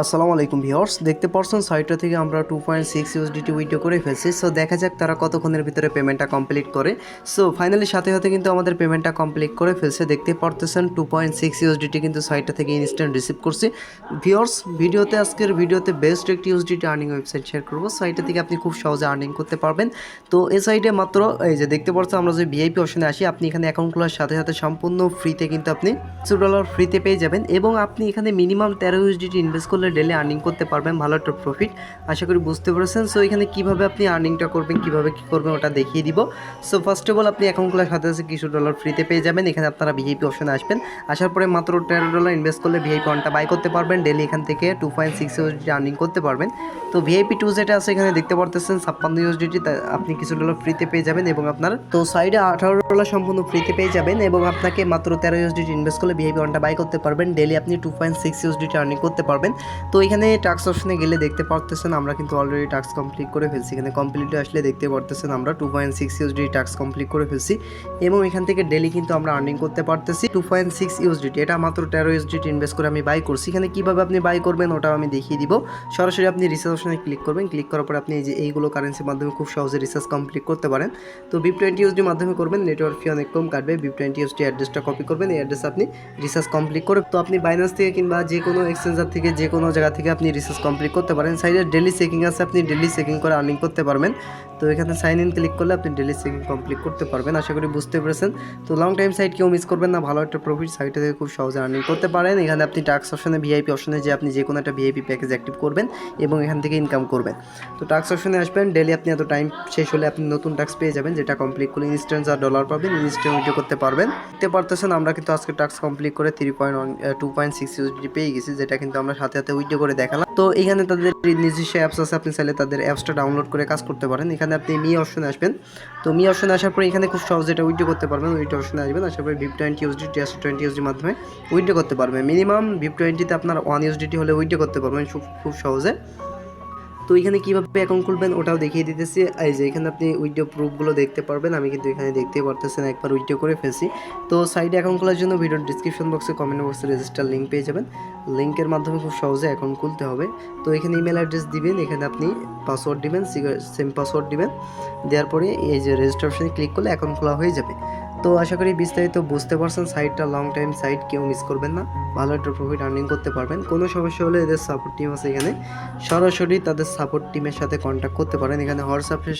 আসসালামু আলাইকুম ভিউয়ার্স, দেখতে পারছেন সাইটটা থেকে আমরা 2.6 ইউএসডিটি উইথড্র করে ফেলছি। সো দেখা যাক তারা কতক্ষণের ভিতরে পেমেন্টটা কমপ্লিট করে। সো ফাইনালি সাথে সাথে কিন্তু আমাদের পেমেন্টটা কমপ্লিট করে ফেলছে। দেখতে পারতেছেন 2.6 ইউএসডিটি কিন্তু সাইটটা থেকে ইনস্ট্যান্ট রিসিভ করছি। ভিউয়ার্স, আজকের ভিডিওতে বেস্ট একটি ইউএসডিটি আর্নিং ওয়েবসাইট শেয়ার করব। সাইটটা থেকে আপনি খুব সহজে আর্নিং করতে পারবেন। তো এই সাইটে মাত্র এই যে দেখতে পাচ্ছেন আমরা যে ভিআইপি অপশনে আসি, আপনি এখানে অ্যাকাউন্ট খোলার সাথে সাথে সম্পূর্ণ ফ্রিতে কিন্তু আপনি $2 ফ্রিতে পেয়ে যাবেন এবং আপনি এখানে মিনিমাম 13 ইউএসডিটি ইনভেস্ট করলে ডেলি আর্নিং করতে পারবেন, ভালো একটা প্রফিট। আশা করি বুঝতে পেরেছেন। সো এখানে কিভাবে আপনি আর্নিংটা করবেন, কিভাবে কি করবেন ওটা দেখিয়ে দিব। সো ফার্স্ট অফ অল আপনি অ্যাকাউন্ট খোলার সাথে সাথে কিছু ডলার ফ্রিতে পেয়ে যাবেন। এখানে আপনারা ভিআইপি অপশনে আসবেন, আসার পরে মাত্র $13 ইনভেস্ট করলে ভিআইপি ওয়ানটা বাই করতে পারবেন। ডেলি এখান থেকে 2.6 ইউএসডিটি আর্নিং করতে পারবেন। তো ভিআইপি 2 যেটা আছে এখানে দেখতে পারতেছেন 56 ইউএসডিটি, আপনি কিছু ডলার ফ্রিতে পেয়ে যাবেন এবং আপনার তো সাইডে $18 সম্পূর্ণ ফ্রিতে পেয়ে যাবেন এবং আপনাকে মাত্র 13 ইউএসডিটি ইনভেস্ট করলে ভিআইপি ওয়ানটা বাই করতে পারবেন। ডেলি আপনি 2.6 ইউএসডিটি আর্নিং করতে পারবেন। তো এখানে টাস্ক অপশনে গেলে দেখতে পারতেছেন আমরা কিন্তু অলরেডি টাস্ক কমপ্লিট করে ফেলছি। এখানে কমপ্লিটে আসলে দেখতে পারতেছেন আমরা 2.6 ইউএসডিটি টাস্ক কমপ্লিট করে ফেলছি এবং এখান থেকে ডেলি কিন্তু আমরা আর্নিং করতে পারতেছি 2.6 ইউএসডিটি। এটা মাত্র 13 ইউএসডিটি ইনভেস্ট করে আমি বাই করছি। এখানে কিভাবে আপনি বাই করবেন ওটাও আমি দেখিয়ে দিব। সরাসরি আপনি রিসার্চ অপশনে ক্লিক করবেন। ক্লিক করার পরে আপনি এই যে এইগুলো কারেন্সির মাধ্যমে খুব সহজে রিসার্চ কমপ্লিট করতে পারেন। তো BIP20 ইউএসডি মাধ্যমে করবেন, নেটওয়ার্ক ফি অনেক কম কাটবে। BIP20 ইউএসডি অ্যাড্রেসটা কপি করবেন, এই অ্যাড্রেসে আপনি রিসার্চ কমপ্লিট করে তো আপনি বাইন্যান্স থেকে কিংবা যে কোনো এক্সচেঞ্জার থেকে যে কোনো জায়গা থেকে আপনি রিসার্চ কমপ্লিট করতে পারেন। সাইডে ডেলি চেকিং আছে, আপনি ডেলি চেকিং করে আর্নিং করতে পারবেন। তো এখানে সাইন ইন ক্লিক করলে আপনি ডেলি চেকিং কমপ্লিট করতে পারবেন। আশা করি বুঝতে পেরেছেন। তো লং টাইম সাইট কেউ মিস করবেন না, ভালো একটা প্রফিট সাইটে থেকে খুব সহজে আর্নিং করতে পারেন। এখানে আপনি টাস্ক অপশনে ভিআইপি অপশনে যে আপনি যে কোনো একটা ভিআইপি প্যাকেজ অ্যাক্টিভ করবেন এবং এখান থেকে ইনকাম করবেন। তো টাস্ক অপশনে আসবেন, ডেলি আপনি এত টাইম শেষ হলে আপনি নতুন টাস্ক পেয়ে যাবেন, যেটা কমপ্লিট করলে ইনস্ট্যান্ট $1 পাবেন, ইনস্ট্যান্ট উইথড্র করতে পারবেন। দেখতে পারতেছেন আমরা কিন্তু আজকে টাস্ক কমপ্লিট করে 2.6 ইউএসডি পেয়ে গেছি, যেটা কিন্তু আমরা সাথে সাথে উইথড্র করে দেখালাম। তো এখানে তাদের নিজস্ব অ্যাপস আছে, আপনি চাইলে তাদের অ্যাপসটা ডাউনলোড করে কাজ করতে পারেন। এখানে আপনি মি অপশনে আসবেন। তো মি অপশনে আসার পরে এখানে খুব সহজে এটা উইথড্র করতে পারবেন। উইথড্র অপশনে আসবেন, আসার পরে BIP20 ইউএসডি TS20 ইউএসডির মাধ্যমে উইথড্র করতে পারবেন। মিনিমাম BIP20তে আপনার 1 ইউএসডিটি হলে উইথড্র করতে পারবেন খুব সহজে। তো এখানে কীভাবে অ্যাকাউন্ট খুলবেন ওটাও দেখিয়ে দিতেছি। এই যে এখানে আপনি উইথড্র প্রুফগুলো দেখতে পারবেন। আমি কিন্তু এখানে দেখতেই পারতেছেন একবার উইথড্র করে ফেলছি। তো সাইডে অ্যাকাউন্ট খোলার জন্য ভিডিওর ডিসক্রিপশন বক্সে কমেন্ট বক্সে রেজিস্টার লিঙ্ক পেয়ে যাবেন। লিঙ্কের মাধ্যমে খুব সহজে অ্যাকাউন্ট খুলতে হবে। তো এখানে ইমেল অ্যাড্রেস দিবেন, এখানে আপনি পাসওয়ার্ড দিবেন, সেম পাসওয়ার্ড দিবেন। দেওয়ার পরে এই যে রেজিস্টার অপশনে ক্লিক করলে অ্যাকাউন্ট খোলা হয়ে যাবে। তো আশা করি বিস্তারিত বুঝতে পারছেন। সাইটটা লং টাইম সাইট, কেউ মিস করবেন না, ভালো একটা প্রফিট আর্নিং করতে পারবেন। কোনো সমস্যা হলে এদের সাপোর্ট টিম আছে, এখানে সরাসরি তাদের সাপোর্ট টিমের সাথে কন্ট্যাক্ট করতে পারেন। এখানে হোয়াটসঅ্যাপের